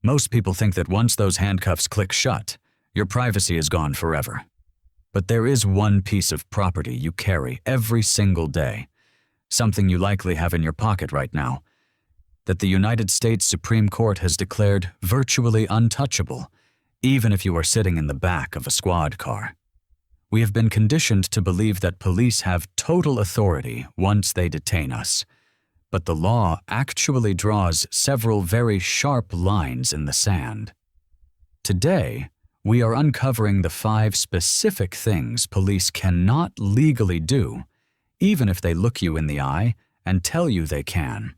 Most people think that once those handcuffs click shut, your privacy is gone forever. But there is one piece of property you carry every single day, something you likely have in your pocket right now, that the United States Supreme Court has declared virtually untouchable, even if you are sitting in the back of a squad car. We have been conditioned to believe that police have total authority once they detain us, but the law actually draws several very sharp lines in the sand. Today, we are uncovering the 5 specific things police cannot legally do, even if they look you in the eye and tell you they can.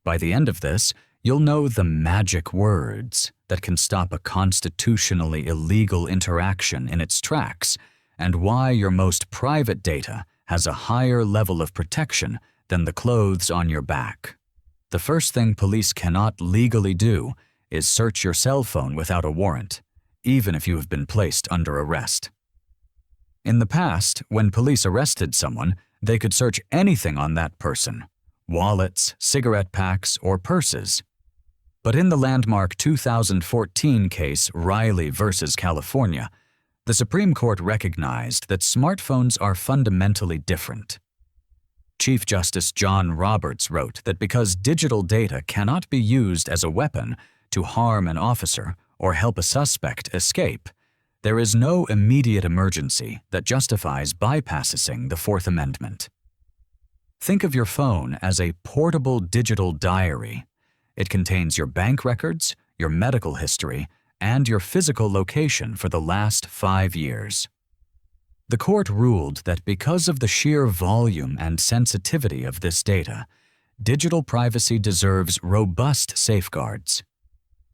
By the end of this, you'll know the magic words that can stop a constitutionally illegal interaction in its tracks, and why your most private data has a higher level of protection than the clothes on your back. The first thing police cannot legally do is search your cell phone without a warrant, even if you have been placed under arrest. In the past, when police arrested someone, they could search anything on that person: wallets, cigarette packs, or purses. But in the landmark 2014 case Riley versus California, the Supreme Court recognized that smartphones are fundamentally different. Chief Justice John Roberts wrote that because digital data cannot be used as a weapon to harm an officer or help a suspect escape, there is no immediate emergency that justifies bypassing the Fourth Amendment. Think of your phone as a portable digital diary. It contains your bank records, your medical history, and your physical location for the last 5 years. The court ruled that because of the sheer volume and sensitivity of this data, digital privacy deserves robust safeguards.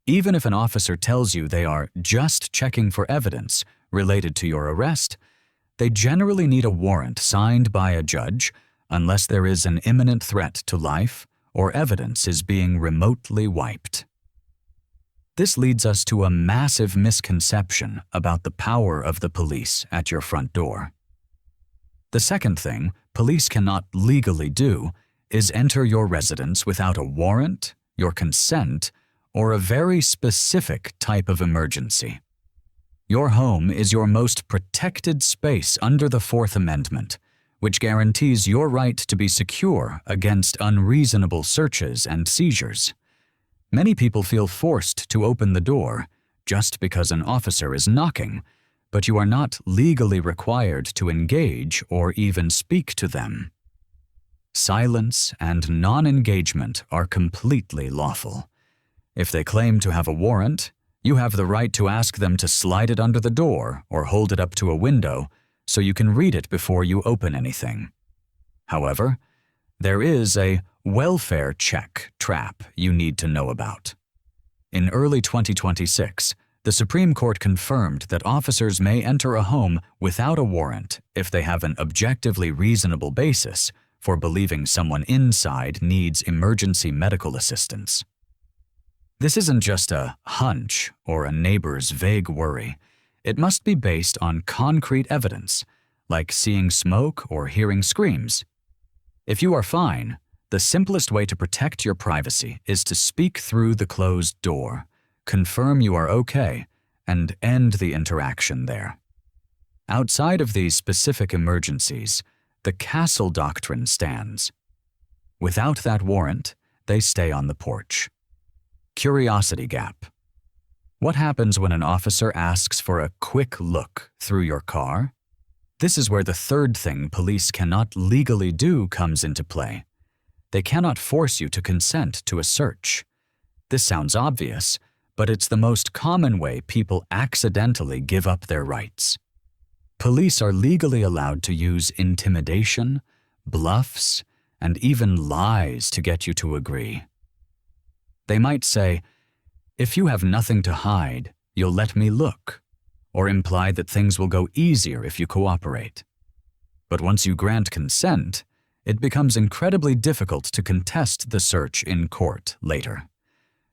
Even if an officer tells you they are just checking for evidence related to your arrest, they generally need a warrant signed by a judge unless there is an imminent threat to life or evidence is being remotely wiped. This leads us to a massive misconception about the power of the police at your front door. The second thing police cannot legally do is enter your residence without a warrant, your consent, or a very specific type of emergency. Your home is your most protected space under the Fourth Amendment, which guarantees your right to be secure against unreasonable searches and seizures. Many people feel forced to open the door just because an officer is knocking, but you are not legally required to engage or even speak to them. Silence and non-engagement are completely lawful. If they claim to have a warrant, you have the right to ask them to slide it under the door or hold it up to a window so you can read it before you open anything. However, there is a welfare check trap you need to know about. In early 2026, the Supreme Court confirmed that officers may enter a home without a warrant if they have an objectively reasonable basis for believing someone inside needs emergency medical assistance. This isn't just a hunch or a neighbor's vague worry. It must be based on concrete evidence, like seeing smoke or hearing screams. If you are fine, the simplest way to protect your privacy is to speak through the closed door, confirm you are okay, and end the interaction there. Outside of these specific emergencies, the castle doctrine stands. Without that warrant, they stay on the porch. Curiosity gap. What happens when an officer asks for a quick look through your car? This is where the third thing police cannot legally do comes into play. They cannot force you to consent to a search. This sounds obvious, but it's the most common way people accidentally give up their rights. Police are legally allowed to use intimidation, bluffs, and even lies to get you to agree. They might say, "If you have nothing to hide, you'll let me look," or imply that things will go easier if you cooperate. But once you grant consent, it becomes incredibly difficult to contest the search in court later.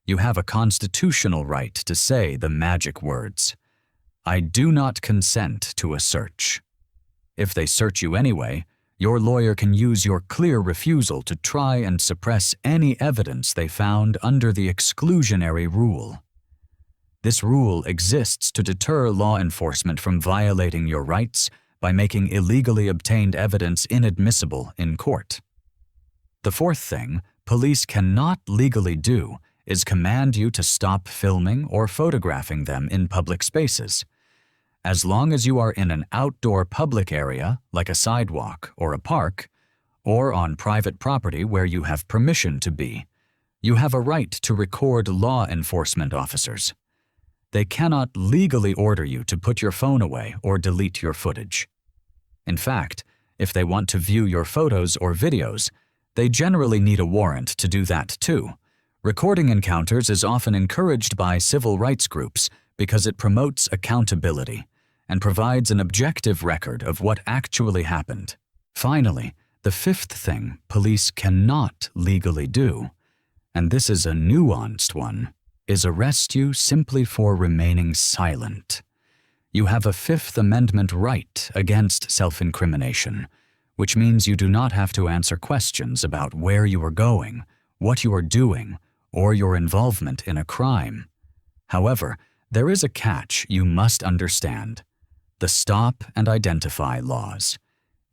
You have a constitutional right to say the magic words, "I do not consent to a search." If they search you anyway, Your lawyer can use your clear refusal to try and suppress any evidence they found under the exclusionary rule. This rule exists to deter law enforcement from violating your rights by making illegally obtained evidence inadmissible in court. The fourth thing police cannot legally do is command you to stop filming or photographing them in public spaces. As long as you are in an outdoor public area, like a sidewalk or a park, or on private property where you have permission to be, you have a right to record law enforcement officers. They cannot legally order you to put your phone away or delete your footage. In fact, if they want to view your photos or videos, they generally need a warrant to do that too. Recording encounters is often encouraged by civil rights groups because it promotes accountability and provides an objective record of what actually happened. Finally, the fifth thing police cannot legally do, and this is a nuanced one, is arrest you simply for remaining silent. You have a Fifth Amendment right against self-incrimination, which means you do not have to answer questions about where you are going, what you are doing, or your involvement in a crime. However, there is a catch you must understand: the stop and identify laws.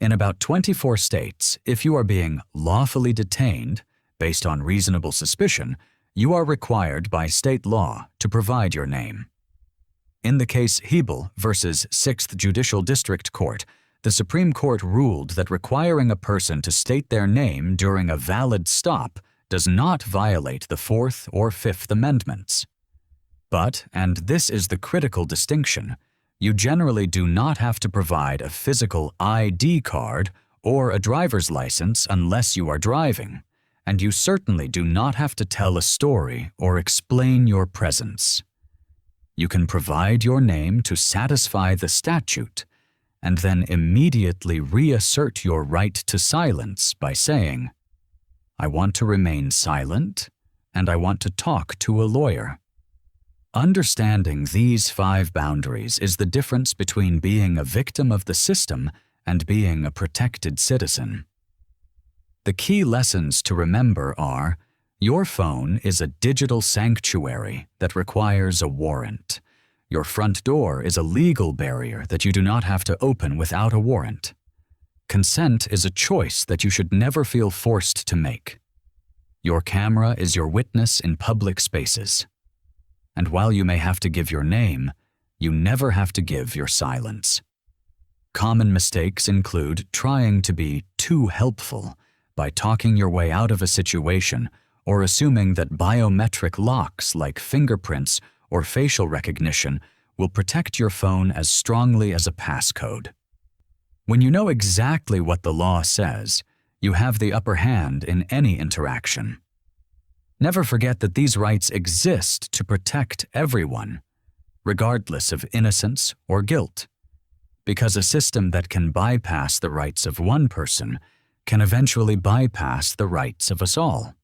In about 24 states, if you are being lawfully detained based on reasonable suspicion, you are required by state law to provide your name. In the case Hiibel versus 6th Judicial District Court, the Supreme Court ruled that requiring a person to state their name during a valid stop does not violate the Fourth or Fifth Amendments. But, and this is the critical distinction, you generally do not have to provide a physical ID card or a driver's license unless you are driving, and you certainly do not have to tell a story or explain your presence. You can provide your name to satisfy the statute, and then immediately reassert your right to silence by saying, "I want to remain silent, and I want to talk to a lawyer." Understanding these 5 boundaries is the difference between being a victim of the system and being a protected citizen. The key lessons to remember are: your phone is a digital sanctuary that requires a warrant. Your front door is a legal barrier that you do not have to open without a warrant. Consent is a choice that you should never feel forced to make. Your camera is your witness in public spaces. And while you may have to give your name, you never have to give your silence. Common mistakes include trying to be too helpful by talking your way out of a situation or assuming that biometric locks like fingerprints or facial recognition will protect your phone as strongly as a passcode. When you know exactly what the law says, you have the upper hand in any interaction. Never forget that these rights exist to protect everyone, regardless of innocence or guilt, because a system that can bypass the rights of one person can eventually bypass the rights of us all.